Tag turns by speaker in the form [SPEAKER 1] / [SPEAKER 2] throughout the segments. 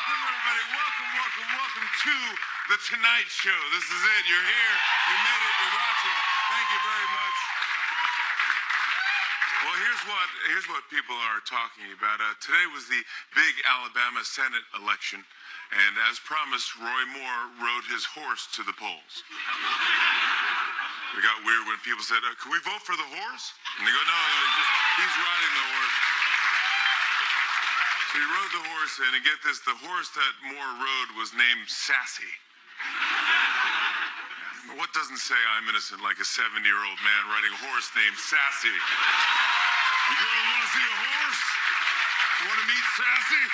[SPEAKER 1] Welcome, everybody. Welcome to The Tonight Show. This is it. You're here. You made it. You're watching. Thank you very much. Well, here's what people are talking about. Today was the big Alabama Senate election, and as promised, Roy Moore rode his horse to the polls. It got weird when people said, "Can we vote for the horse?" And they go, "No, he's riding the horse." So he rode the horse in, and get this, the horse that Moore rode was named Sassy. What doesn't say I'm innocent like a 70-year-old man riding a horse named Sassy? You girls want to see a horse? You want to meet Sassy?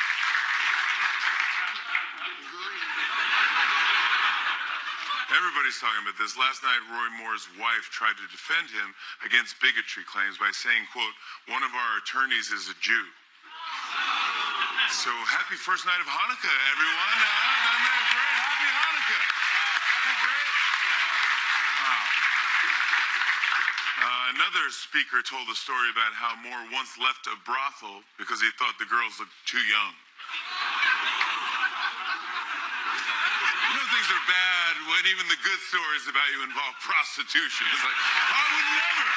[SPEAKER 1] Everybody's talking about this. Last night, Roy Moore's wife tried to defend him against bigotry claims by saying, quote, "One of our attorneys is a Jew." So happy first night of Hanukkah, everyone. Great. Happy Hanukkah. Great. Wow. Another speaker told a story about how Moore once left a brothel because he thought the girls looked too young. You know things are bad when even the good stories about you involve prostitution. It's like, I would never.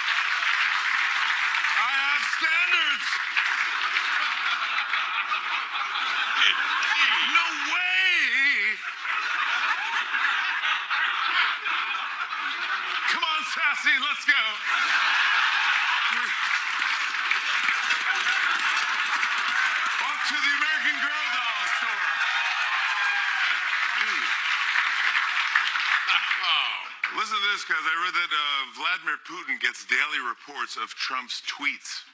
[SPEAKER 1] I have standards. No way! Come on, Sassy, let's go. Off to the American Girl doll store. Listen to this, guys. I read that Vladimir Putin gets daily reports of Trump's tweets.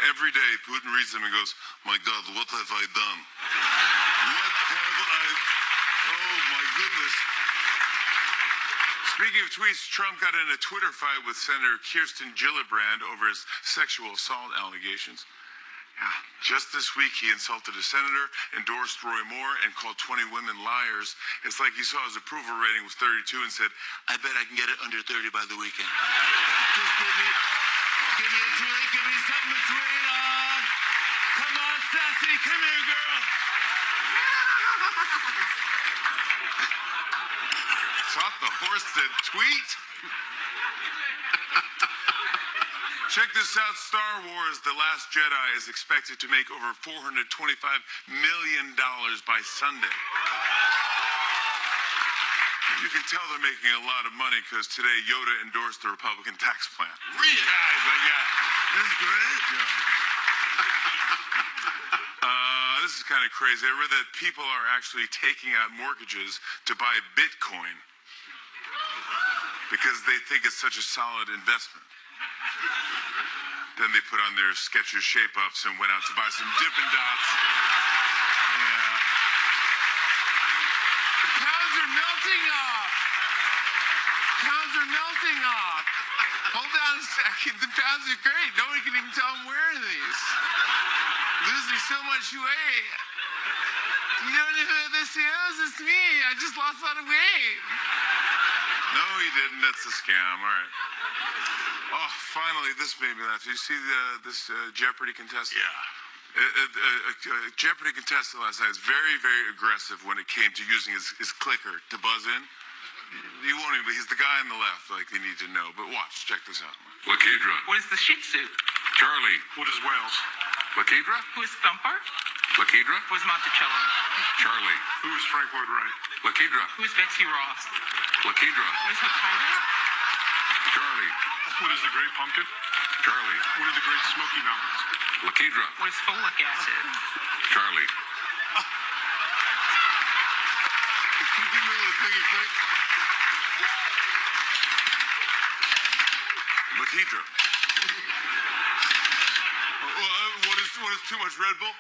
[SPEAKER 1] Every day, Putin reads them and goes, "My God, what have I done? What have I... Oh, my goodness." Speaking of tweets, Trump got in a Twitter fight with Senator Kirsten Gillibrand over his sexual assault allegations. Yeah. Just this week, he insulted a senator, endorsed Roy Moore, and called 20 women liars. It's like he saw his approval rating was 32 and said, "I bet I can get it under 30 by the weekend." Just give me a tweet, give me something to tweet on. Come on, Sassy, come here, girl. Thought the horse said tweet. Check this out. Star Wars: The Last Jedi is expected to make over $425 million by Sunday. You can tell they're making a lot of money because today Yoda endorsed the Republican tax plan. Really? Yeah, he's like, yeah, this is great. Yeah. This is kind of crazy. I read that people are actually taking out mortgages to buy Bitcoin because they think it's such a solid investment. Then they put on their Skechers shape-ups and went out to buy some Dippin' Dots. Yeah. The pounds are melting off. Pounds are melting off. Hold on a second. The pounds are great. Nobody can even tell I'm wearing these. Losing so much weight. You don't know who this is? It's me. I just lost a lot of weight. No, he didn't. That's a scam. All right. Oh, finally, this made me laugh. Did you see this Jeopardy contestant? Yeah. Jeopardy contestant last night is very, very aggressive when it came to using his clicker to buzz in. You won't even, he's the guy on the left, like they need to know. But watch, check this out.
[SPEAKER 2] Lakidra.
[SPEAKER 3] What is the Shih Tzu?
[SPEAKER 2] Charlie.
[SPEAKER 4] What is Wales?
[SPEAKER 2] Lakidra.
[SPEAKER 3] Who is Thumper?
[SPEAKER 2] Lakidra.
[SPEAKER 3] Who is Monticello?
[SPEAKER 2] Charlie.
[SPEAKER 4] Who is Frank Lloyd Wright?
[SPEAKER 2] Lakidra.
[SPEAKER 3] Who is Betsy Ross?
[SPEAKER 2] Lakidra.
[SPEAKER 3] Who is Hokkaido?
[SPEAKER 2] Charlie.
[SPEAKER 4] What is the Great Pumpkin?
[SPEAKER 2] Charlie.
[SPEAKER 4] What are the Great Smoky Mountains?
[SPEAKER 2] Lakidra.
[SPEAKER 3] What is folic acid?
[SPEAKER 2] Charlie.
[SPEAKER 1] Can you give me a little thingy quick? Lakidra. What is too much Red Bull?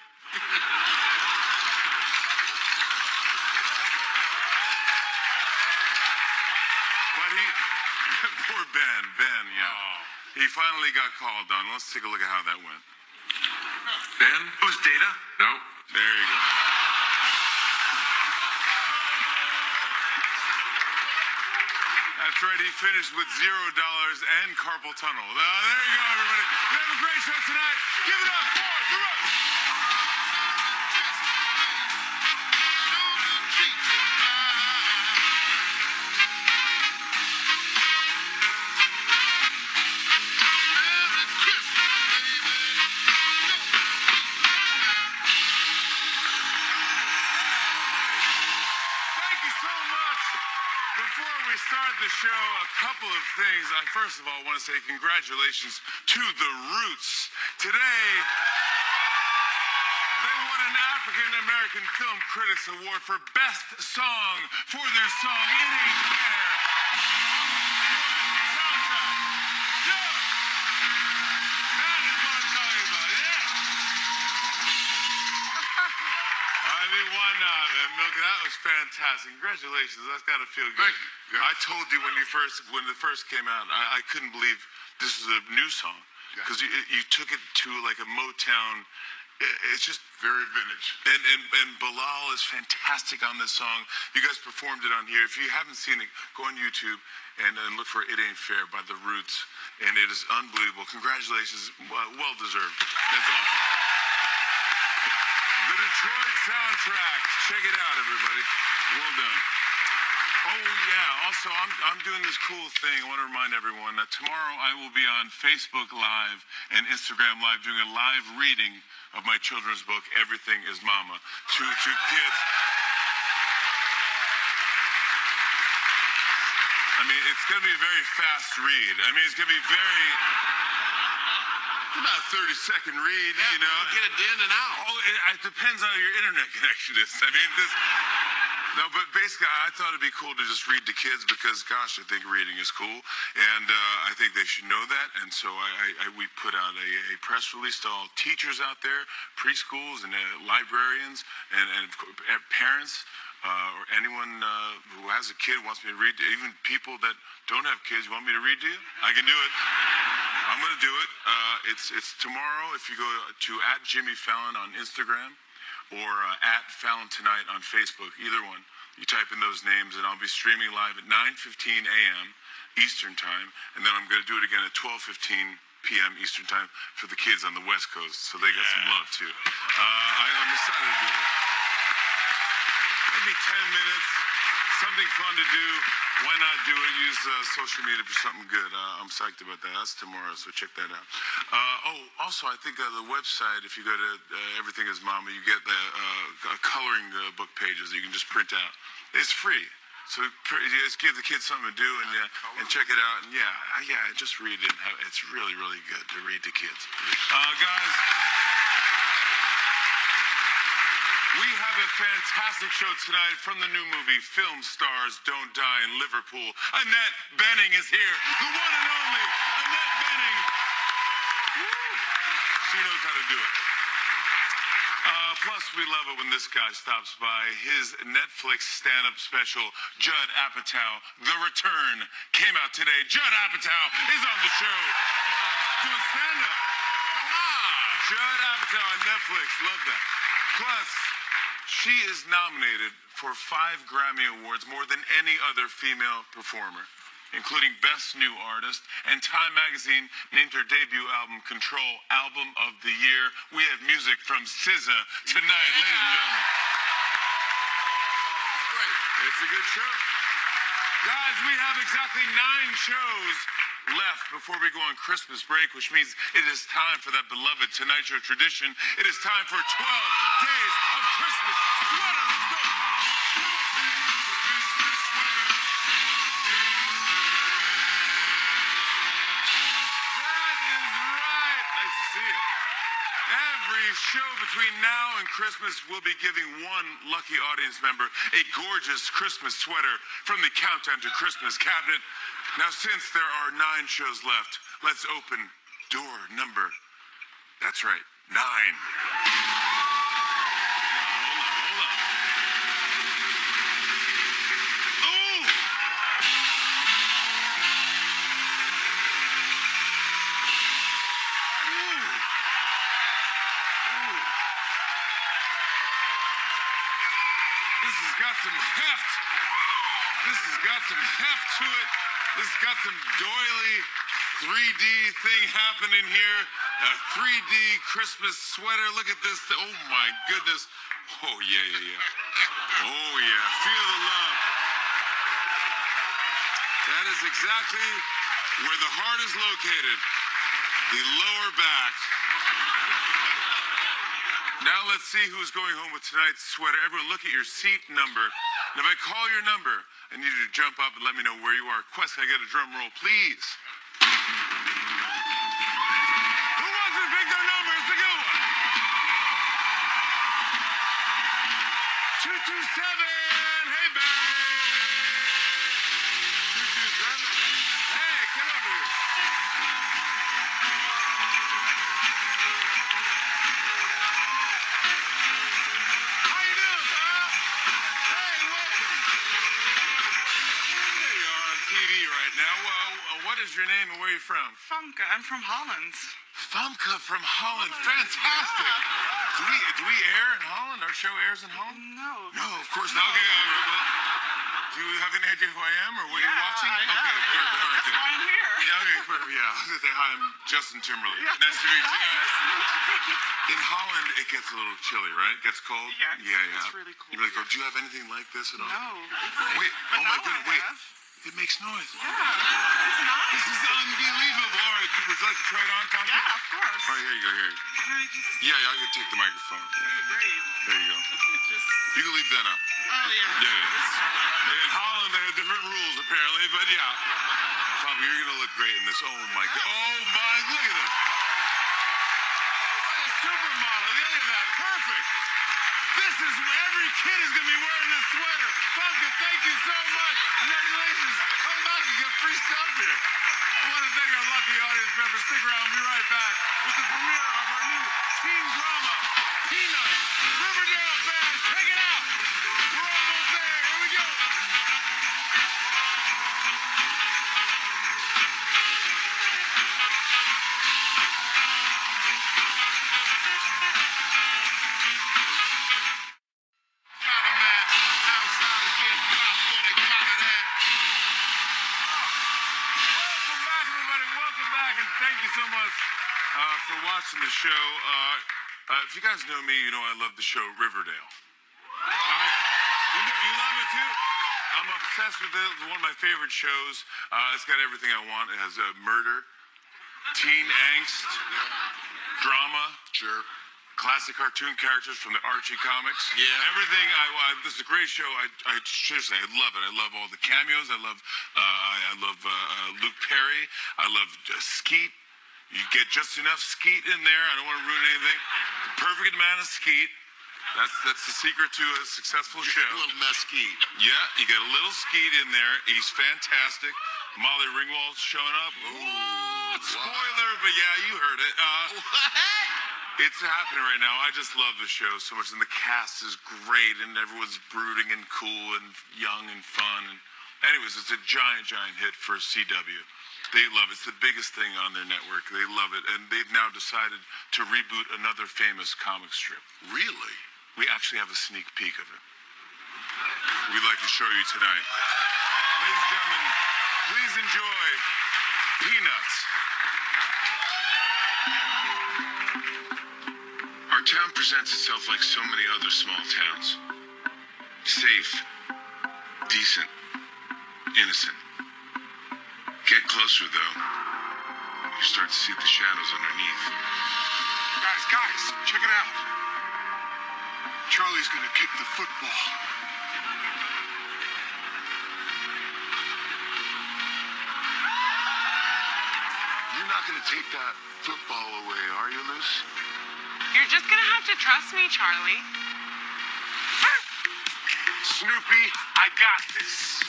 [SPEAKER 1] But poor Ben, yeah. Oh. He finally got called on. Let's take a look at how that went.
[SPEAKER 2] Ben?
[SPEAKER 4] Who's Data?
[SPEAKER 2] No.
[SPEAKER 1] There you go. That's right, he finished with $0 and carpal tunnel. There you go, everybody. We have a great show tonight. Give it up for the Roast. start the show, a couple of things. I first of all want to say congratulations to the Roots. Today, they won an African American Film Critics Award for Best Song for their song It Ain't Fair. Soundtrack. Yeah. That is what I'm talking about. Yeah. I mean, why not, man? Milk, that was fantastic. Congratulations. That's got to feel good.
[SPEAKER 2] Thank you. Yeah.
[SPEAKER 1] I told you when it first came out, I couldn't believe this was a new song because you took it to like a Motown. It's just
[SPEAKER 2] Very vintage.
[SPEAKER 1] and Bilal is fantastic on this song. You guys performed it on here. If you haven't seen it, go on YouTube and look for "It Ain't Fair" by the Roots, and it is unbelievable. Congratulations, well deserved. That's awesome. The Detroit soundtrack. Check it out, everybody. Well done. Oh yeah. Also, I'm doing this cool thing. I want to remind everyone that tomorrow I will be on Facebook Live and Instagram Live doing a live reading of my children's book, Everything Is Mama, to kids. I mean, it's going to be a very fast read. I mean, it's going to be about a 30-second read, you know.
[SPEAKER 2] Get it in and out.
[SPEAKER 1] Oh, it depends on how your internet connection is. I mean, no, but basically, I thought it'd be cool to just read to kids because, gosh, I think reading is cool, and I think they should know that. And so we put out a press release to all teachers out there, preschools, and librarians, and parents, or anyone who has a kid wants me to read to, even people that don't have kids. You want me to read to you? I can do it. I'm going to do it. It's tomorrow. If you go to @JimmyFallon on Instagram, or @Fallon Tonight on Facebook, either one. You type in those names, and I'll be streaming live at 9:15 a.m. Eastern Time, and then I'm going to do it again at 12:15 p.m. Eastern Time for the kids on the West Coast, so they got some love too. I'm excited to do it. Maybe 10 minutes, something fun to do. Why not do it? Use social media for something good. I'm psyched about that. That's tomorrow, so check that out. Also, I think the website, if you go to Everything Is Mama, you get the coloring book pages that you can just print out. It's free. So just give the kids something to do and check it out. And just read it. It's really, really good to read to kids. Guys, we have a fantastic show tonight from the new movie, Film Stars Don't Die in Liverpool. Annette Bening is here. The one and only Annette Bening. Woo. She knows how to do it. Plus, we love it when this guy stops by. His Netflix stand-up special, Judd Apatow, The Return, came out today. Judd Apatow is on the show. Doing stand-up. Come on. Judd Apatow on Netflix. Love that. Plus, she is nominated for 5 Grammy Awards, more than any other female performer, including Best New Artist, and Time Magazine named her debut album, Control, Album of the Year. We have music from SZA tonight, ladies and gentlemen.
[SPEAKER 2] Great.
[SPEAKER 1] It's a good show. Guys, we have exactly 9 shows left before we go on Christmas break, which means it is time for that beloved Tonight Show tradition. It is time for 12 days of Christmas sweaters. Let's go. That is right. Nice to see you. Every show between now and Christmas, we'll be giving one lucky audience member a gorgeous Christmas sweater from the Countdown to Christmas cabinet. Now, since there are 9 shows left, let's open door number, that's right, 9. Hold on. Ooh! This has got some heft. This has got some heft to it. This has got some doily 3D thing happening here. A 3D Christmas sweater. Look at this. Oh my goodness. Oh yeah. Oh yeah. Feel the love. That is exactly where the heart is located. The lower back. Now let's see who's going home with tonight's sweater. Everyone look at your seat number. And if I call your number, I need you to jump up and let me know where you are. Quest, can I get a drum roll, please? Who wants to pick their number? It's a good one. 227. Hey, babe. 227. Hey, get over here. How you doing, pal? Hey, welcome. There you are on TV right now. What is your name and where are you from?
[SPEAKER 3] Famke. I'm from Holland.
[SPEAKER 1] Famke from Holland. Fantastic. Do we air in Holland? Our show airs in Holland?
[SPEAKER 3] No.
[SPEAKER 1] No, of course not. Okay, well, do you have any idea who I am or what you're watching?
[SPEAKER 3] I have.
[SPEAKER 1] Okay,
[SPEAKER 3] Yeah,
[SPEAKER 1] all right,
[SPEAKER 3] that's
[SPEAKER 1] good.
[SPEAKER 3] why I'm here.
[SPEAKER 1] Yeah, okay, perfect. Yeah, I was gonna say hi. I'm Justin Timberlake.
[SPEAKER 3] Yeah.
[SPEAKER 1] Nice to meet you.
[SPEAKER 3] Hi,
[SPEAKER 1] In Holland, it gets a little chilly, right? It gets cold.
[SPEAKER 3] Yes,
[SPEAKER 1] Yeah.
[SPEAKER 3] it's really cool.
[SPEAKER 1] You're like, oh, do you have anything like this at all?
[SPEAKER 3] No.
[SPEAKER 1] Wait.
[SPEAKER 3] But
[SPEAKER 1] Oh my
[SPEAKER 3] now
[SPEAKER 1] goodness.
[SPEAKER 3] I
[SPEAKER 1] Wait.
[SPEAKER 3] have.
[SPEAKER 1] It makes noise.
[SPEAKER 3] Yeah. It's nice.
[SPEAKER 1] This is unbelievable. All right, would you like to try it on, Famke?
[SPEAKER 3] Yeah, of course.
[SPEAKER 1] All right, here you go. Here.
[SPEAKER 3] Can I just...
[SPEAKER 1] Yeah, I can take the microphone.
[SPEAKER 3] Great.
[SPEAKER 1] There you go.
[SPEAKER 3] Just...
[SPEAKER 1] You can leave that on.
[SPEAKER 3] Oh, yeah.
[SPEAKER 1] Yeah. In Holland, they have different rules, apparently, but yeah. Famke, you're going to look great in this. Oh, my God. Oh, my. Look at this. Like a supermodel. Look at that. Perfect. This is every kid is going to be wearing this sweater. Famke, thank you so much. Congratulations. Come back and get free stuff here. I want to thank our lucky audience members. Stick around. We'll be right back with the premiere of our new teen drama, Peanuts. Riverdale fans, check it out. We're almost there. Here we go. Got a man outside of this block for the kind of that. Welcome back, everybody. Welcome back, and thank you so much for watching the show. If you guys know me, you know I love the show Riverdale. You love it too? I'm obsessed with it. It's one of my favorite shows. It's got everything I want. It has murder, teen angst, drama.
[SPEAKER 2] Sure.
[SPEAKER 1] Classic cartoon characters from the Archie comics.
[SPEAKER 2] Yeah.
[SPEAKER 1] Everything. This is a great show. I seriously, I love it. I love all the cameos. I love Luke Perry. I love Skeet. You get just enough Skeet in there. I don't want to ruin anything. The perfect amount of Skeet. That's the secret to a successful show.
[SPEAKER 2] A little mesquite.
[SPEAKER 1] Yeah, you get a little Skeet in there. He's fantastic. Molly Ringwald's showing up. What? Spoiler, but yeah, you heard it. It's happening right now. I just love the show so much, and the cast is great, and everyone's brooding and cool and young and fun. And anyways, it's a giant hit for CW. They love it. It's the biggest thing on their network. They love it, and they've now decided to reboot another famous comic strip.
[SPEAKER 2] Really?
[SPEAKER 1] We actually have a sneak peek of it. We'd like to show you tonight. Ladies and gentlemen, please enjoy Peanuts. Our town presents itself like so many other small towns. Safe, decent, innocent. Get closer, though. You start to see the shadows underneath.
[SPEAKER 4] Guys, check it out. Charlie's gonna kick the football.
[SPEAKER 1] You're not going to take that football away, are you, Luce?
[SPEAKER 5] You're just gonna have to trust me, Charlie.
[SPEAKER 1] Snoopy, I got this.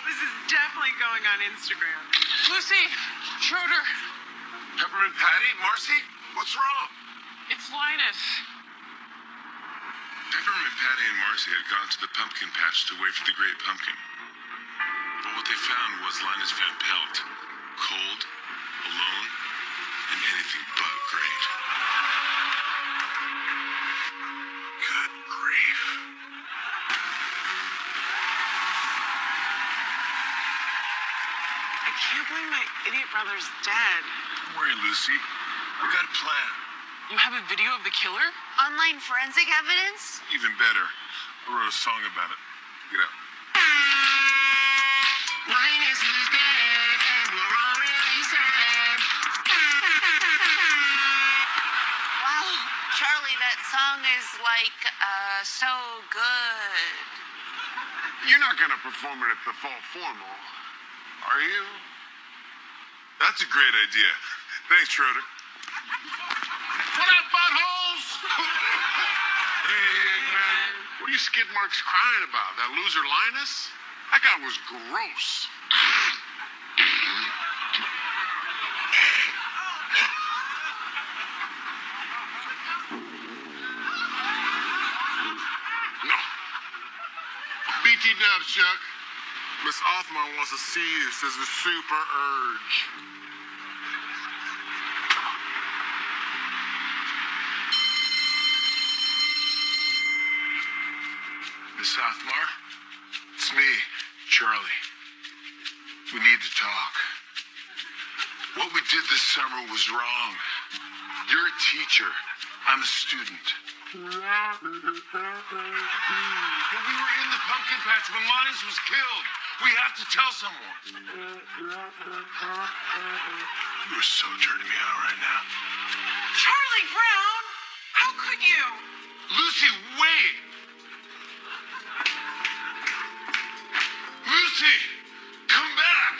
[SPEAKER 5] This is definitely going on Instagram. Lucy, Schroeder,
[SPEAKER 1] Peppermint Patty, Marcy, what's wrong?
[SPEAKER 5] it's Linus.
[SPEAKER 1] Peppermint Patty and Marcy had gone to the pumpkin patch to wait for the great pumpkin. But what they found was Linus Van Pelt, cold, alone, and anything but great. Good grief.
[SPEAKER 5] I can't believe my idiot brother's dead.
[SPEAKER 1] Don't worry, Lucy. We got a plan.
[SPEAKER 5] You have a video of the killer?
[SPEAKER 6] Online forensic evidence?
[SPEAKER 1] Even better. I wrote a song about it. Get out.
[SPEAKER 6] Linus is dead, and we're all really sad. Wow, like, so good.
[SPEAKER 4] You're not gonna perform it at the fall formal, are you? That's a great idea. Thanks, Schroeder.
[SPEAKER 1] What up, buttholes?
[SPEAKER 4] Hey, man. What are you skid marks crying about? That loser Linus? That guy was gross. No. BT dubs, Chuck. Miss Othmar wants to see you. Says the super urge. Miss Othmar? It's me, Charlie. We need to talk. What we did this summer was wrong. You're a teacher. I'm a student. But we were in the pumpkin patch when Linus was killed. We have to tell someone. You are so turning me on right now.
[SPEAKER 5] Charlie Brown, how could you?
[SPEAKER 4] Lucy, wait! Lucy, come back!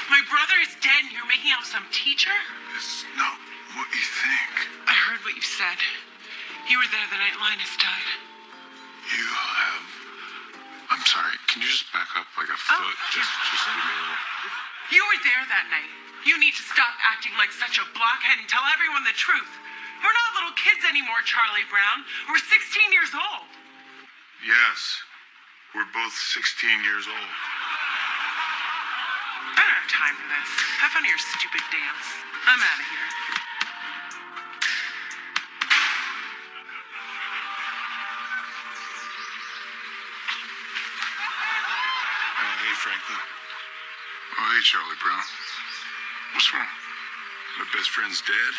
[SPEAKER 5] My brother is dead and you're making out with some teacher?
[SPEAKER 4] It's not what you think.
[SPEAKER 5] I heard what you said. You were there the night Linus died.
[SPEAKER 4] You have... I'm sorry, can you just back up like a foot? Just give me a little...
[SPEAKER 5] You were there that night. You need to stop acting like such a blockhead and tell everyone the truth. We're not little kids anymore, Charlie Brown. We're 16 years old.
[SPEAKER 4] Yes, we're both 16 years old.
[SPEAKER 5] I don't have time for this. Have fun of your stupid dance. I'm out of here.
[SPEAKER 4] Hey, Franklin. Oh, hey, Charlie Brown. What's wrong? My best friend's dead.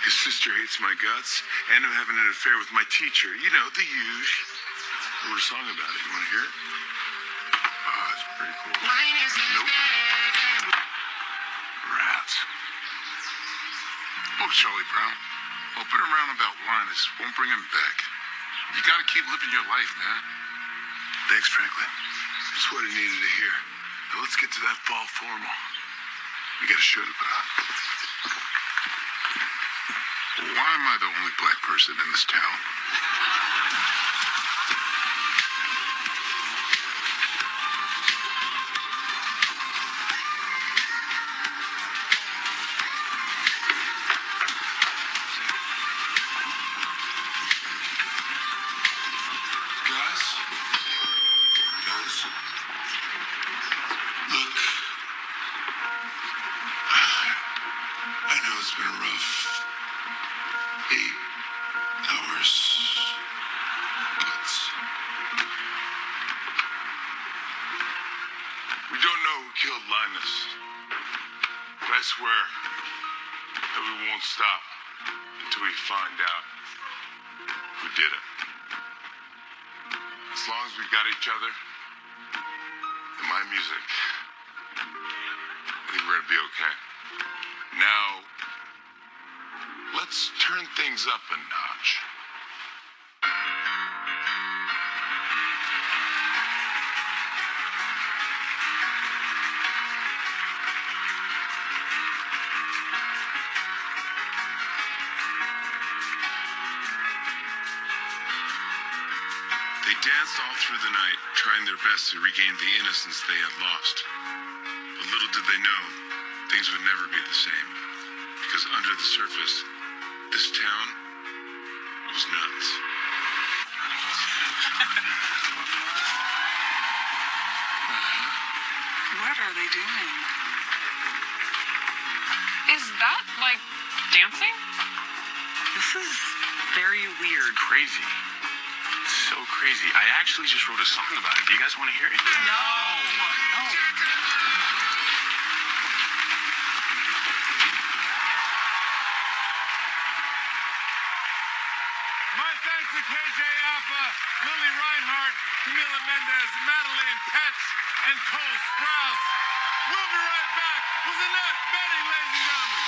[SPEAKER 4] His sister hates my guts. And I'm having an affair with my teacher. You know, the huge. I wrote a song about it. You want to hear it? Oh, it's pretty cool. Nope. Rats. Oh, Charlie Brown. Open around about Linus. Won't bring him back. You gotta keep living your life, man. Thanks, Franklin. That's what I needed to hear. Now let's get to that fall formal. We got a show to put on. Why am I the only black person in this town? Guys, look, I know it's been a rough 8 hours, but we don't know who killed Linus. But I swear that we won't stop until we find out who did it. As long as we got each other and my music, I think we're gonna be okay. Now, let's turn things up a notch. They danced all through the night, trying their best to regain the innocence they had lost. But little did they know, things would never be the same. Because under the surface, this town was nuts.
[SPEAKER 5] What are they doing? Is that like dancing? This is very weird.
[SPEAKER 7] Crazy. So crazy. I actually just wrote a song about it. Do you guys want to hear it?
[SPEAKER 5] No.
[SPEAKER 1] My thanks to KJ Appa, Lily Reinhart, Camila Mendez, Madeline Petch, and Cole Sprouse. We'll be right back with Annette, Betty, ladies and gentlemen.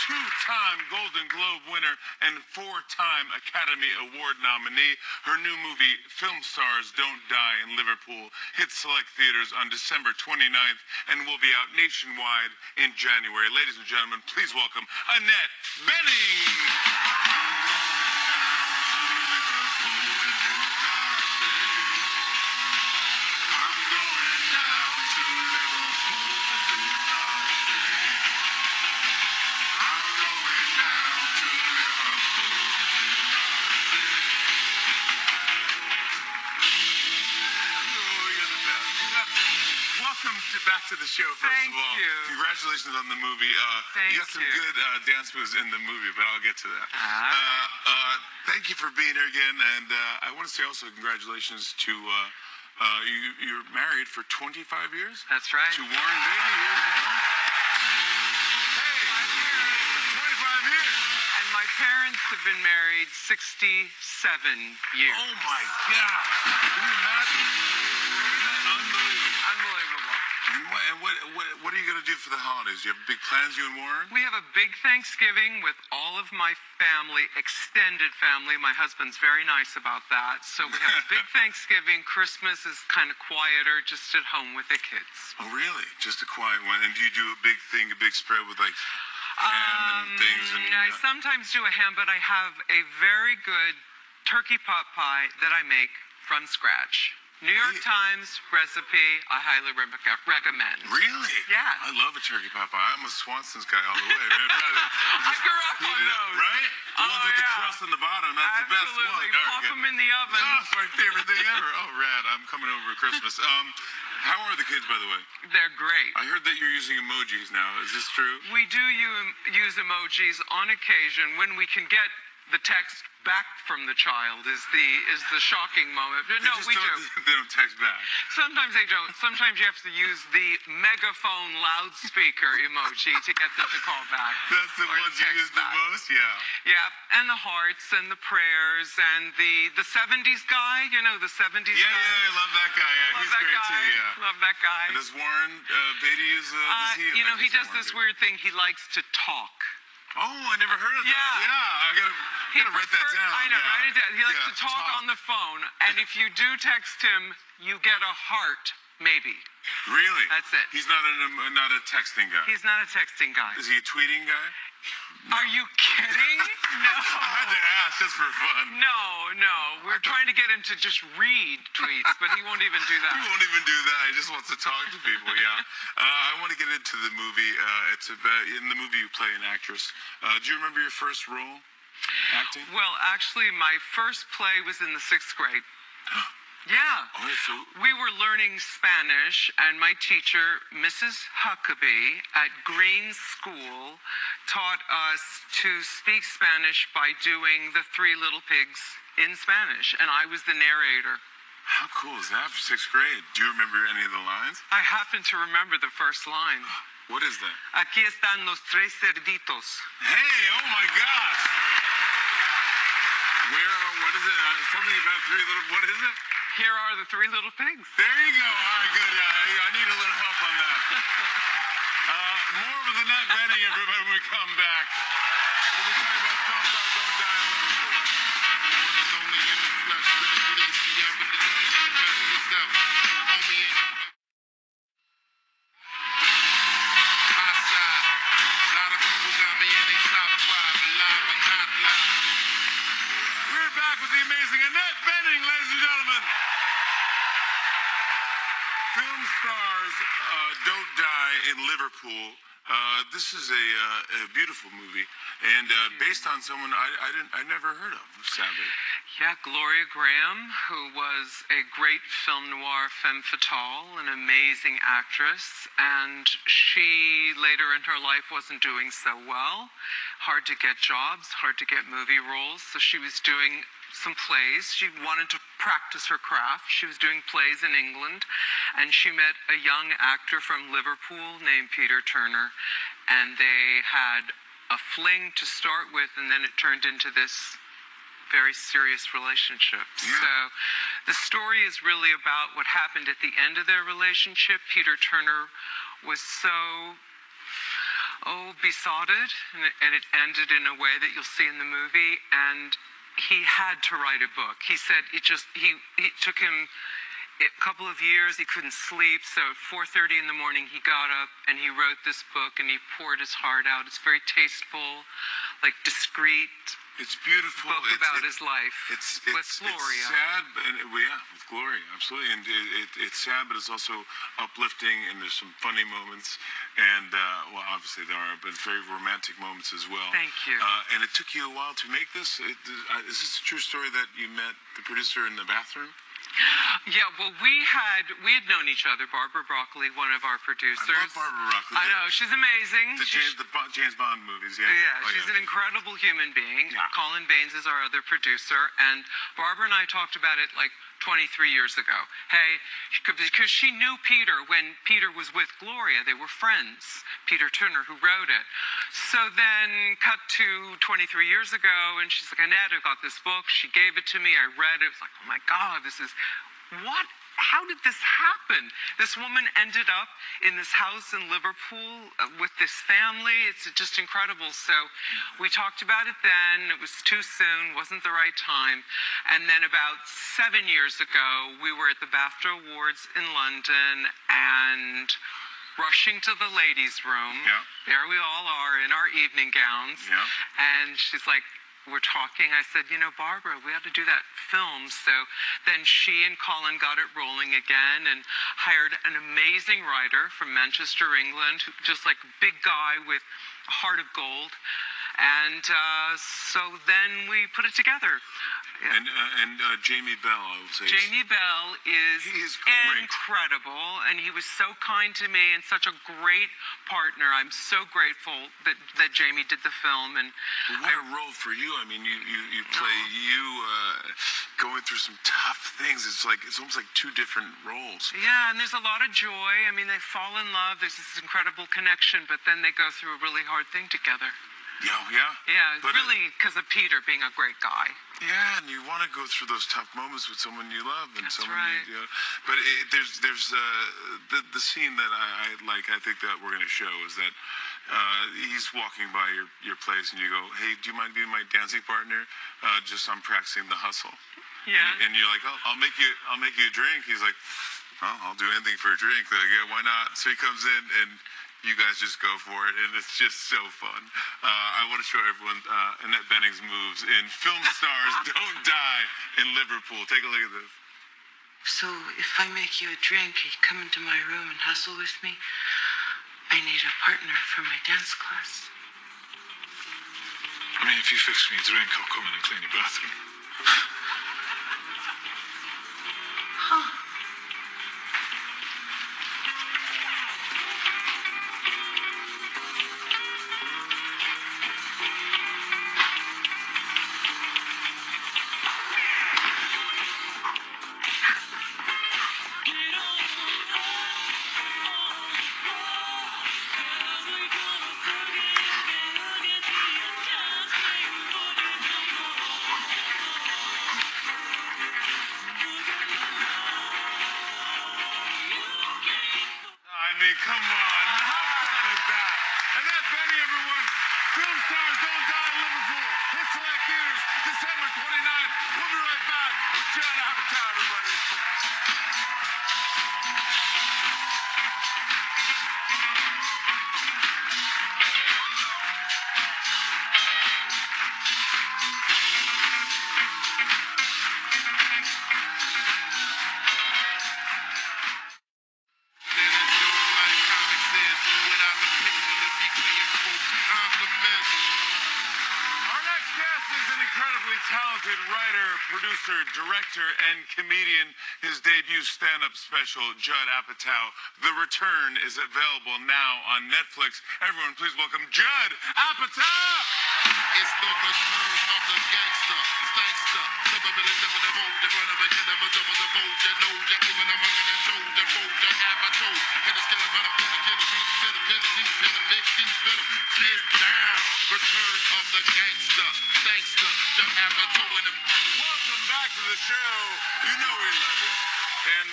[SPEAKER 1] two-time Golden Globe winner and four-time Academy Award nominee. Her new movie, Film Stars Don't Die in Liverpool, hits select theaters on December 29th and will be out nationwide in January. Ladies and gentlemen, please welcome Annette Bening. Welcome back to the show, first
[SPEAKER 5] Thank
[SPEAKER 1] of all.
[SPEAKER 5] you.
[SPEAKER 1] Congratulations on the movie. You got some good dance moves in the movie, but I'll get to that. Thank you for being here again, and I want to say also congratulations to you're married for 25 years?
[SPEAKER 5] That's right.
[SPEAKER 1] To Warren Beatty. Hey, 25 years.
[SPEAKER 5] And my parents have been married 67 years.
[SPEAKER 1] Oh my God. Can you imagine?
[SPEAKER 5] Unbelievable.
[SPEAKER 1] And what are you going to do for the holidays? Do you have big plans, you and Warren?
[SPEAKER 5] We have a big Thanksgiving with all of my family, extended family. My husband's very nice about that. So we have a big Thanksgiving. Christmas is kind of quieter, just at home with the kids.
[SPEAKER 1] Oh, really? Just a quiet one. And do you do a big thing, a big spread with like ham and things?
[SPEAKER 5] I sometimes do a ham, but I have a very good turkey pot pie that I make from scratch. New York Times recipe, I highly recommend.
[SPEAKER 1] Really?
[SPEAKER 5] Yeah.
[SPEAKER 1] I love a turkey pot pie. I'm a Swanson's guy all the way, man.
[SPEAKER 5] I grew up on those.
[SPEAKER 1] Right? The ones with the crust on the bottom. That's the best one.
[SPEAKER 5] Absolutely. Pop them in the oven.
[SPEAKER 1] Oh, it's my favorite thing ever. Oh, rad. I'm coming over for Christmas. How are the kids, by the way?
[SPEAKER 5] They're great.
[SPEAKER 1] I heard that you're using emojis now. Is this true?
[SPEAKER 5] We do use emojis on occasion when we can get the text back from the child is the shocking moment. No, we do.
[SPEAKER 1] They don't text back.
[SPEAKER 5] Sometimes they don't. Sometimes you have to use the megaphone loudspeaker emoji to get them to call back.
[SPEAKER 1] That's the ones you use the most? Yeah.
[SPEAKER 5] Yeah, and the hearts and the prayers and the 70s guy, you know, the 70s guy.
[SPEAKER 1] Yeah, I love that guy. Yeah,
[SPEAKER 5] Love
[SPEAKER 1] he's
[SPEAKER 5] that
[SPEAKER 1] great
[SPEAKER 5] guy.
[SPEAKER 1] too, yeah.
[SPEAKER 5] Love that guy.
[SPEAKER 1] And does Warren Beatty use
[SPEAKER 5] you know, he does this weird thing. He likes to talk.
[SPEAKER 1] Oh, I never heard of that.
[SPEAKER 5] Yeah.
[SPEAKER 1] I gotta write that down.
[SPEAKER 5] I know, write it down. He likes to talk
[SPEAKER 1] talk
[SPEAKER 5] on the phone, and if you do text him, you get a heart, maybe.
[SPEAKER 1] Really?
[SPEAKER 5] That's it.
[SPEAKER 1] He's not a texting guy.
[SPEAKER 5] He's not a texting guy.
[SPEAKER 1] Is he a tweeting guy?
[SPEAKER 5] Are you kidding? No.
[SPEAKER 1] I had to ask just for fun.
[SPEAKER 5] No. We're trying to get him to just read tweets, but he won't even do that.
[SPEAKER 1] He won't even do that. He just wants to talk to people, yeah. I want to get into the movie. It's about, in the movie you play an actress. Do you remember your first role acting?
[SPEAKER 5] Well, actually, my first play was in the 6th grade. Yeah.
[SPEAKER 1] Oh, so
[SPEAKER 5] we were learning Spanish, and my teacher, Mrs. Huckabee at Green School, taught us to speak Spanish by doing the Three Little Pigs in Spanish, and I was the narrator.
[SPEAKER 1] How cool is that for 6th grade? Do you remember any of the lines?
[SPEAKER 5] I happen to remember the first line.
[SPEAKER 1] What is that?
[SPEAKER 5] Aquí están los tres cerditos.
[SPEAKER 1] Hey, oh my gosh! What is it? Something about three little, what is it?
[SPEAKER 5] Here are the three little pigs.
[SPEAKER 1] There you go. All right, good. Yeah, I need a little help on that. More with Annette Bening, everybody, when we come back. We'll be talking about Film Stars Don't Die in Liverpool. Only in the flesh, release the evidence, confess yourself. Homie in the hot side. A lot of people got me in their top 5, alive and not alive. We're back with the amazing Annette Bening, ladies and gentlemen. Film Stars Don't Die in Liverpool. This is a beautiful movie, and based on someone I never heard of, sadly.
[SPEAKER 5] Yeah, Gloria Graham, who was a great film noir femme fatale, an amazing actress, and she later in her life wasn't doing so well. Hard to get jobs, hard to get movie roles, so she was doing some plays. She wanted to practice her craft. She was doing plays in England, and she met a young actor from Liverpool named Peter Turner, and they had a fling to start with, and then it turned into this very serious relationship.
[SPEAKER 1] Yeah.
[SPEAKER 5] So the story is really about what happened at the end of their relationship. Peter Turner was so besotted, and it ended in a way that you'll see in the movie. And he had to write a book. He said it took him a couple of years. He couldn't sleep, so at 4:30 in the morning he got up and he wrote this book, and he poured his heart out. It's very tasteful, like discreet.
[SPEAKER 4] It's beautiful.
[SPEAKER 5] Book about his life.
[SPEAKER 4] It's
[SPEAKER 5] with Gloria.
[SPEAKER 4] It's sad, with Gloria, absolutely. And it's sad, but it's also uplifting, and there's some funny moments, and well, obviously there are, but very romantic moments as well.
[SPEAKER 5] Thank you.
[SPEAKER 4] And it took you a while to make this. Is this a true story that you met the producer in the bathroom?
[SPEAKER 5] Yeah, well, we had known each other. Barbara Broccoli, one of our producers.
[SPEAKER 4] I love Barbara Broccoli.
[SPEAKER 5] I know, she's amazing.
[SPEAKER 4] The James Bond movies, yeah.
[SPEAKER 5] She's an incredible human being.
[SPEAKER 4] Yeah.
[SPEAKER 5] Colin Baines is our other producer, and Barbara and I talked about it like 23 years ago. Hey, because she knew Peter when Peter was with Gloria. They were friends. Peter Turner, who wrote it. So then, cut to 23 years ago, and she's like, Annette, I got this book. She gave it to me. I read it. It was like, oh my God, this is what? How did this happen? This woman ended up in this house in Liverpool with this family. It's just incredible. So we talked about it then. It was too soon, wasn't the right time. And then about 7 years ago, we were at the BAFTA Awards in London and rushing to the ladies' room.
[SPEAKER 4] Yeah.
[SPEAKER 5] There we all are in our evening gowns.
[SPEAKER 4] Yeah.
[SPEAKER 5] And she's like, we're talking. I said, Barbara, we ought to do that film. So then she and Colin got it rolling again and hired an amazing writer from Manchester, England, just like a big guy with a heart of gold. And so then we put it together. Yeah.
[SPEAKER 4] And Jamie Bell, I would say.
[SPEAKER 5] Jamie Bell is
[SPEAKER 4] great.
[SPEAKER 5] incredible, and he was so kind to me and such a great partner. I'm so grateful that Jamie did the film. And
[SPEAKER 4] what a role for you! I mean, you play going through some tough things. It's almost like two different roles.
[SPEAKER 5] Yeah, and there's a lot of joy. I mean, they fall in love. There's this incredible connection, but then they go through a really hard thing together.
[SPEAKER 4] Yeah.
[SPEAKER 5] Yeah,
[SPEAKER 4] But
[SPEAKER 5] really because of Peter being a great guy.
[SPEAKER 4] Yeah, and you want to go through those tough moments with someone you love, and
[SPEAKER 5] That's
[SPEAKER 4] someone
[SPEAKER 5] right.
[SPEAKER 4] But there's the scene that I like. I think that we're going to show is that he's walking by your place, and you go, "Hey, do you mind being my dancing partner? I'm practicing the hustle."
[SPEAKER 5] Yeah.
[SPEAKER 4] And you're like, "Oh, I'll make you a drink." He's like, "Oh, I'll do anything for a drink." They're like, "Yeah, why not?" So he comes in and you guys just go for it, and it's just so fun. I want to show everyone Annette Bening's moves in Film Stars Don't Die in Liverpool. Take a look at this.
[SPEAKER 8] So if I make you a drink, you come into my room and hustle with me, I need a partner for my dance class.
[SPEAKER 9] I mean, if you fix me a drink, I'll come in and clean your bathroom.
[SPEAKER 8] Huh.
[SPEAKER 4] Come on, how fun is that? Annette Bening, everyone. Film Stars Don't Die in Liverpool. Hit select theaters December 29th. We'll be right back with Judd Apatow, everybody. Talented writer, producer, director, and comedian. His debut stand-up special, Judd Apatow, The Return, is available now on Netflix. Everyone, please welcome Judd Apatow!
[SPEAKER 10] It's the return of the gangster, stankster. Capability with a vulture, run up again, I'm a double the vulture, no, even among the shoulder, vulture, Apatow. And the skeleton, I'm gonna get a beat, get a pin, a big team, get down. Return of the gangster, stankster, Judd Apatow.
[SPEAKER 4] Welcome back to the show. You know we love you. And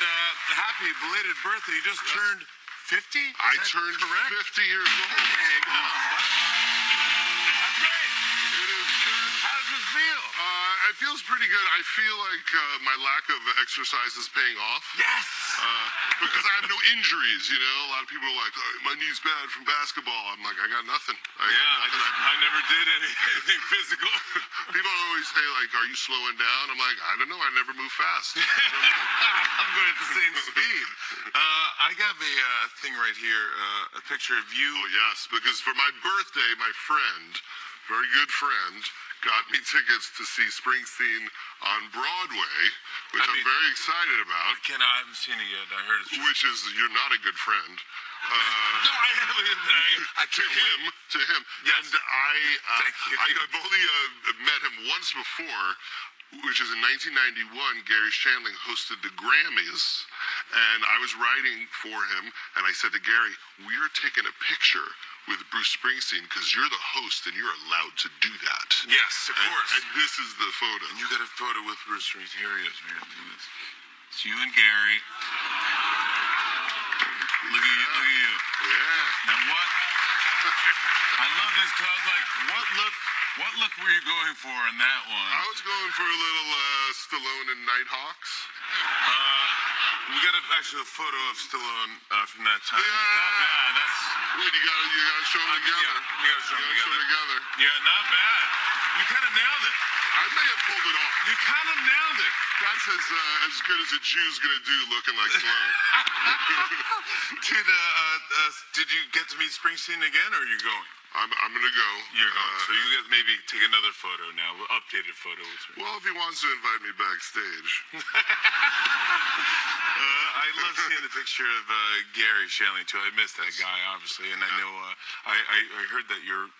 [SPEAKER 4] happy belated birthday. You just turned
[SPEAKER 7] 50?
[SPEAKER 4] I turned 50 years old.
[SPEAKER 7] Hey, come on, bud. That's great.
[SPEAKER 4] It is good.
[SPEAKER 7] How does it feel?
[SPEAKER 4] It feels pretty good. I feel like my lack of exercise is paying off.
[SPEAKER 7] Yes.
[SPEAKER 4] Because I have no injuries, you know. A lot of people are like, oh, my knee's bad from basketball. I'm like, I got nothing.
[SPEAKER 7] I never did anything physical.
[SPEAKER 4] People always say, like, are you slowing down? I'm like, I don't know. I never move fast.
[SPEAKER 7] I'm going at the same speed. I got a thing right here, a picture of you.
[SPEAKER 4] Oh, yes, because for my birthday, my friend, very good friend, got me tickets to see Springsteen on Broadway, which I'm very excited about.
[SPEAKER 7] I haven't seen it yet. I heard it's...
[SPEAKER 4] Which is, you're not a good friend.
[SPEAKER 7] No, I haven't.
[SPEAKER 4] To him.
[SPEAKER 7] Yes.
[SPEAKER 4] And
[SPEAKER 7] Thank you.
[SPEAKER 4] I've only met him once before, which is in 1991. Gary Shandling hosted the Grammys, and I was writing for him, and I said to Gary, we're taking a picture with Bruce Springsteen because you're the host and you're allowed to do that.
[SPEAKER 7] Yes, of course.
[SPEAKER 4] And this is the photo.
[SPEAKER 7] And you got a photo with Bruce Springsteen. Here he is. Here, look at this. It's you and Gary. Look at you. Look at you.
[SPEAKER 4] Yeah.
[SPEAKER 7] Now what? I love this because I was like, what look were you going for in that one?
[SPEAKER 4] I was going for a little Stallone and Nighthawks.
[SPEAKER 7] We got actually a photo of Stallone from that time.
[SPEAKER 4] Yeah.
[SPEAKER 7] It's not bad. That's...
[SPEAKER 4] Wait, you gotta show them together.
[SPEAKER 7] Yeah, you gotta show them together. Yeah, not bad. You kind of nailed it.
[SPEAKER 4] I may have pulled it off.
[SPEAKER 7] You kind of nailed it.
[SPEAKER 4] That's as good as a Jew's gonna do looking like Stallone.
[SPEAKER 7] Did you get to meet Springsteen again, or are you going?
[SPEAKER 4] I'm gonna go.
[SPEAKER 7] You're going. So you guys maybe take another photo now, updated photo with me.
[SPEAKER 4] Well, if he wants to invite me backstage.
[SPEAKER 7] I love seeing the picture of Gary Shandling too. I miss that guy, obviously, and I know I heard that you're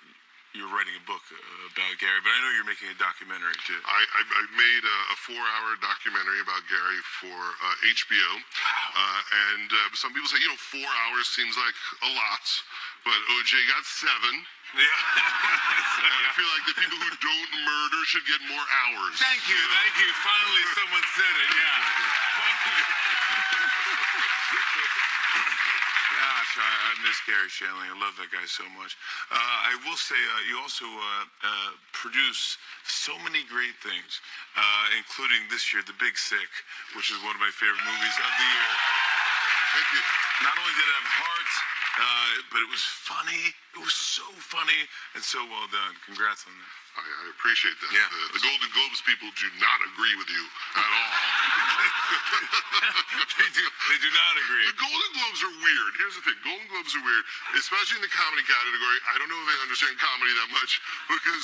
[SPEAKER 7] writing a book about Gary, but I know you're making a documentary too.
[SPEAKER 4] I made a 4-hour documentary about Gary for HBO.
[SPEAKER 7] Wow.
[SPEAKER 4] And some people say, 4 hours seems like a lot, but OJ got 7.
[SPEAKER 7] Yeah.
[SPEAKER 4] I feel like the people who don't murder should get more hours.
[SPEAKER 7] Thank you. Finally, someone said it. Yeah. Gosh, I miss Gary Shandling. I love that guy so much. I will say, you also produce so many great things, including this year, The Big Sick, which is one of my favorite movies of the year.
[SPEAKER 4] Thank you.
[SPEAKER 7] Not only did it have heart, but it was funny. It was so funny and so well done. Congrats on that.
[SPEAKER 4] I appreciate that.
[SPEAKER 7] Yeah.
[SPEAKER 4] The Golden Globes people do not agree with you at all.
[SPEAKER 7] They do not agree.
[SPEAKER 4] The Golden Globes are weird. Here's the thing. Golden Globes are weird, especially in the comedy category. I don't know if they understand comedy that much because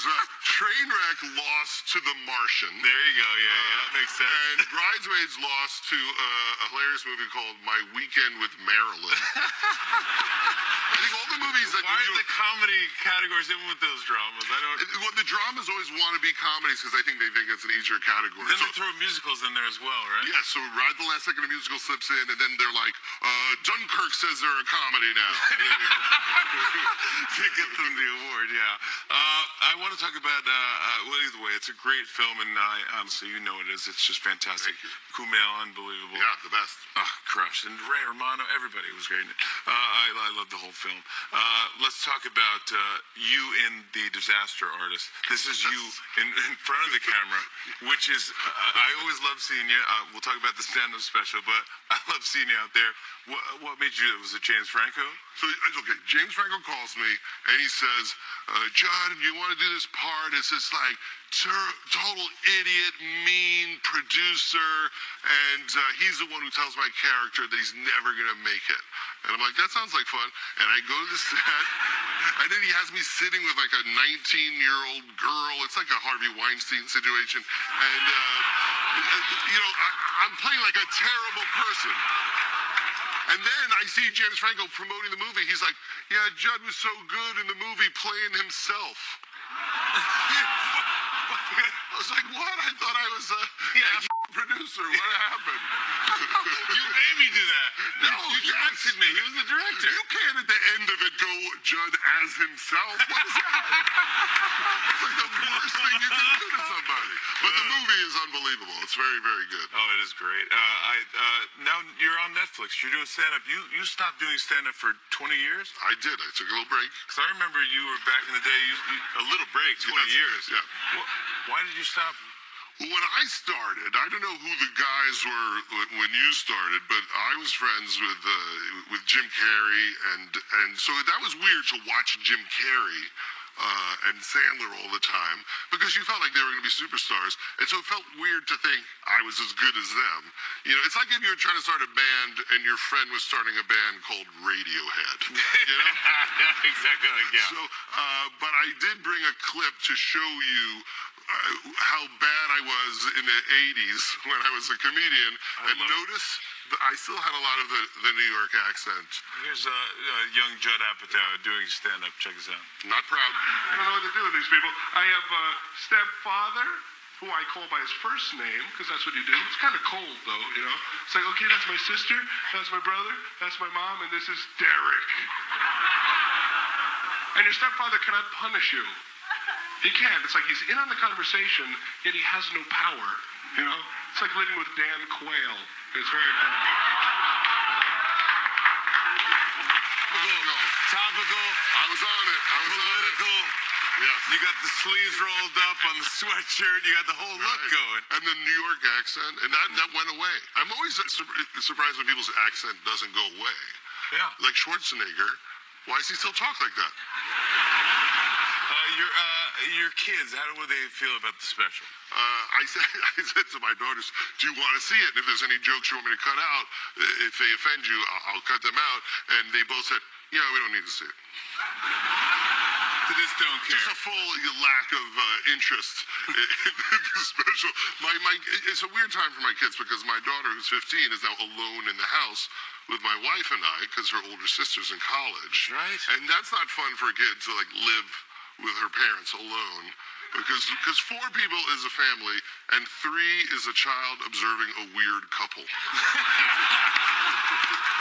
[SPEAKER 4] Trainwreck lost to The Martian.
[SPEAKER 7] There you go. Yeah, that makes sense.
[SPEAKER 4] And Bridesmaids lost to a hilarious movie called My Weekend with Marilyn. I think all the movies that
[SPEAKER 7] Why are the comedy categories in with those dramas? I don't.
[SPEAKER 4] Well, the dramas always want to be comedies because I think they think it's an easier category.
[SPEAKER 7] Then they throw musicals in there as well, right?
[SPEAKER 4] Yeah, so right the last second a musical slips in, and then they're like, Dunkirk says they're a comedy now.
[SPEAKER 7] To get them the award, yeah. I want to talk about, well, either way, it's a great film, and honestly, you know it is. It's just fantastic. Kumail, unbelievable.
[SPEAKER 4] Yeah, the best.
[SPEAKER 7] Crushed. And Ray Romano, everybody was great in it. I love the whole film. Let's talk about you in The Disaster Artist. This is you in front of the camera, which is, I always love seeing you. We'll talk about the stand-up special, but I love seeing you out there. What made you, was it James Franco?
[SPEAKER 4] So, okay, James Franco calls me, and he says, Judd, you want to do this part? It's this, like, total idiot, mean producer, and he's the one who tells my character that he's never going to make it. And I'm like, that sounds like fun. And I go to the set, and then he has me sitting with, like, a 19-year-old girl. It's like a Harvey Weinstein situation. And, I'm playing like a terrible person. And then I see James Franco promoting the movie. He's like, yeah, Judd was so good in the movie playing himself. I was like, what? I thought I was a producer. What happened?
[SPEAKER 7] You made me do that.
[SPEAKER 4] No,
[SPEAKER 7] you directed me. He was the director.
[SPEAKER 4] You can't at the end of it go Judd as himself. What is that? It's like the worst thing you can do to somebody. But
[SPEAKER 10] But the movie is unbelievable. It's very, very good.
[SPEAKER 7] Oh, it is great. Now you're on Netflix. You're doing stand-up. You stopped doing stand-up for 20 years?
[SPEAKER 10] I did. I took a little break.
[SPEAKER 7] Because I remember you were back in the day, a little break, 20 years.
[SPEAKER 10] Yeah.
[SPEAKER 7] Why did you stop?
[SPEAKER 10] When I started, I don't know who the guys were when you started, but I was friends with Jim Carrey, and so that was weird to watch Jim Carrey and Sandler all the time because you felt like they were going to be superstars, and so it felt weird to think I was as good as them. You know, it's like if you were trying to start a band and your friend was starting a band called Radiohead. You know?
[SPEAKER 7] Exactly. Yeah.
[SPEAKER 10] So, but I did bring a clip to show you how bad I was in the 80s when I was a comedian. And notice that I still had a lot of the New York accent.
[SPEAKER 7] Here's young Judd Apatow doing stand-up. Check this out.
[SPEAKER 10] Not proud.
[SPEAKER 11] I don't know what to do with these people. I have a stepfather, who I call by his first name, because that's what you do. It's kind of cold, though, you know. It's like, okay, that's my sister, that's my brother, that's my mom, and this is Derek. And your stepfather cannot punish you. He can't. It's like he's in on the conversation, yet he has no power. You know? It's like living with Dan Quayle. It's very bad.
[SPEAKER 7] Topical.
[SPEAKER 10] I was on it.
[SPEAKER 7] Political.
[SPEAKER 10] Yes.
[SPEAKER 7] You got the sleeves rolled up on the sweatshirt. You got the whole look going.
[SPEAKER 10] And the New York accent, and that went away. I'm always surprised when people's accent doesn't go away.
[SPEAKER 7] Yeah.
[SPEAKER 10] Like Schwarzenegger. Why does he still talk like that?
[SPEAKER 7] Your kids, how do they feel about the special?
[SPEAKER 10] I said to my daughters, do you want to see it? And if there's any jokes you want me to cut out, if they offend you, I'll cut them out. And they both said, yeah, we don't need to see it.
[SPEAKER 7] They just don't care.
[SPEAKER 10] Just a full lack of interest in the special. It's a weird time for my kids because my daughter, who's 15, is now alone in the house with my wife and I because her older sister's in college.
[SPEAKER 7] Right.
[SPEAKER 10] And that's not fun for a kid to live with her parents alone because 4 people is a family and 3 is a child observing a weird couple.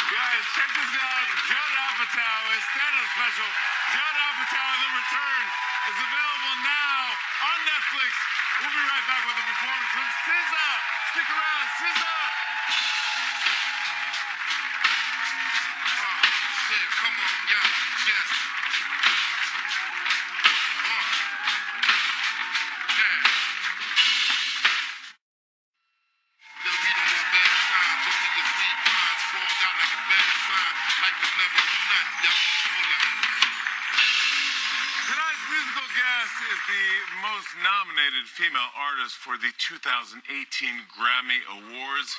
[SPEAKER 7] Guys, check this out. Judd Apatow, his stand-up special, Judd Apatow, The Return, is available now on Netflix. We'll be right back with a performance from SZA. Stick around, SZA.
[SPEAKER 10] Come on, yeah, yes.
[SPEAKER 7] Tonight's musical guest is the most nominated female artist for the 2018 Grammy Awards.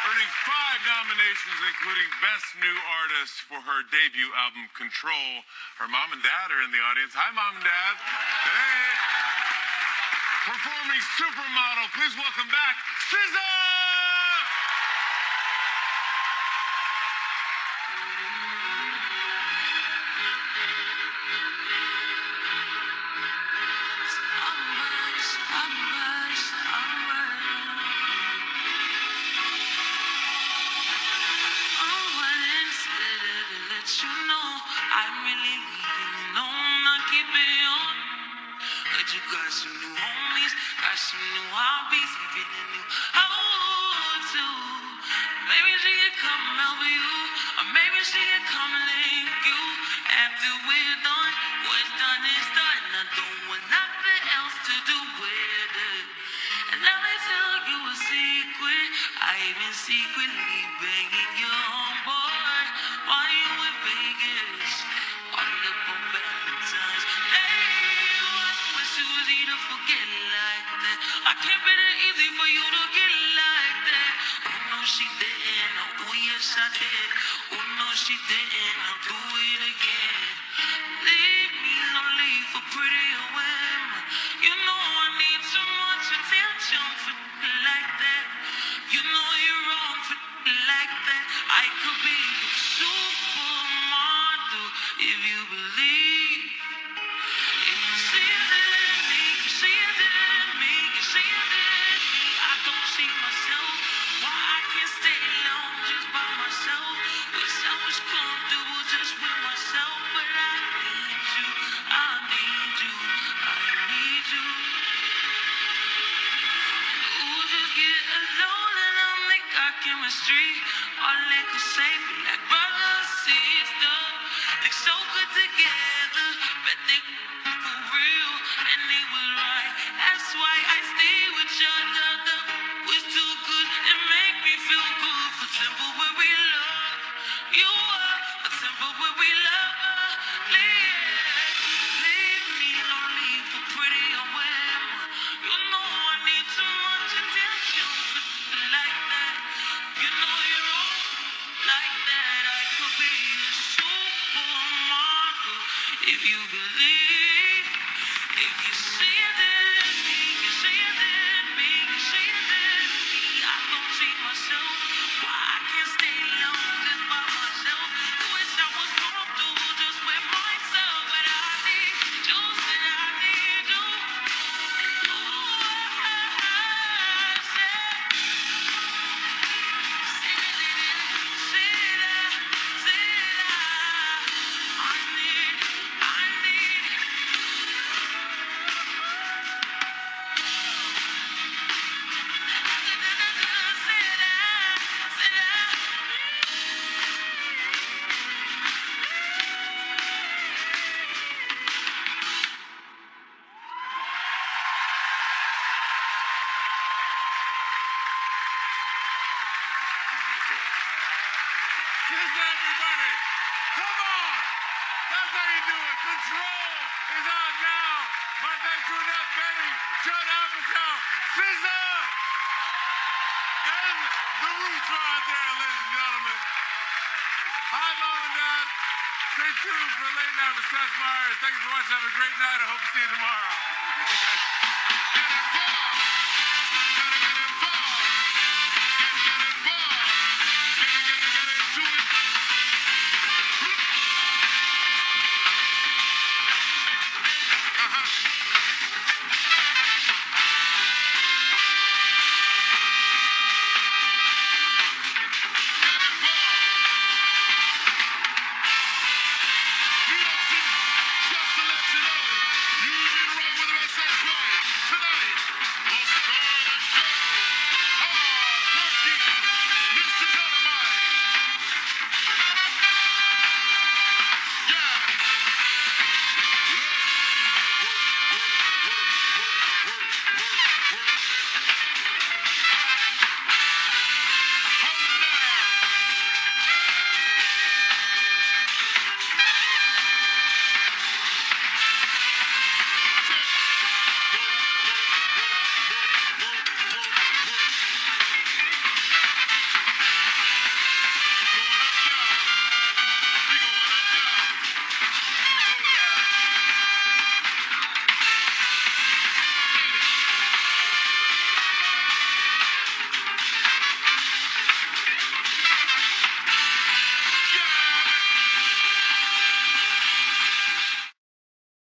[SPEAKER 7] Earning 5 nominations, including Best New Artist for her debut album, Control. Her mom and dad are in the audience. Hi, Mom and Dad. Hey. Performing Supermodel. Please welcome back SZA!
[SPEAKER 8] Got some new homies, got some new hobbies, even a new hoe too. Maybe she could come help you, or maybe she could come link you. After we're done, what's done is done. I don't want nothing else to do with it. And let me tell you a secret, I've been secretly begging you on board while you in Vegas, all up on Valentine's Day. Forget like that. I can't be that easy for you to get like that. Oh no, she didn't. Oh yes, I did. Oh no, she didn't. I'll do it again. Leave me lonely for prettier women. You know I need so much attention for like that. You know you're wrong for like that. I could be a supermodel if you believe. If you see it. Myself, wish I was comfortable just with myself. chemistry. All they could say we like brother, sister. They so good together, but they for real, and they was right. That's why I stay with your other. Was too good and make me feel good for temporary love. You are a temporary lover. Leave me lonely for prettier women. You know I need too much attention for like that. You know you're all like that. I could be a supermodel if you believe. If you see it in me, you see it in me, you see it in me. I don't see myself. Why I can't stay long just by myself. Wish I was comfortable just with myself, but I need you, said I need you.
[SPEAKER 1] Kiss everybody. Come on. That's how you do it. Control is on now. My thanks to Annette Benny, Judd Apatow, SZA, and the Roots are out there, ladies and gentlemen. Hi, Mom and Dad. Stay tuned for Late Night with Seth Meyers. Thank you for watching. Have a great night. I hope to see you tomorrow.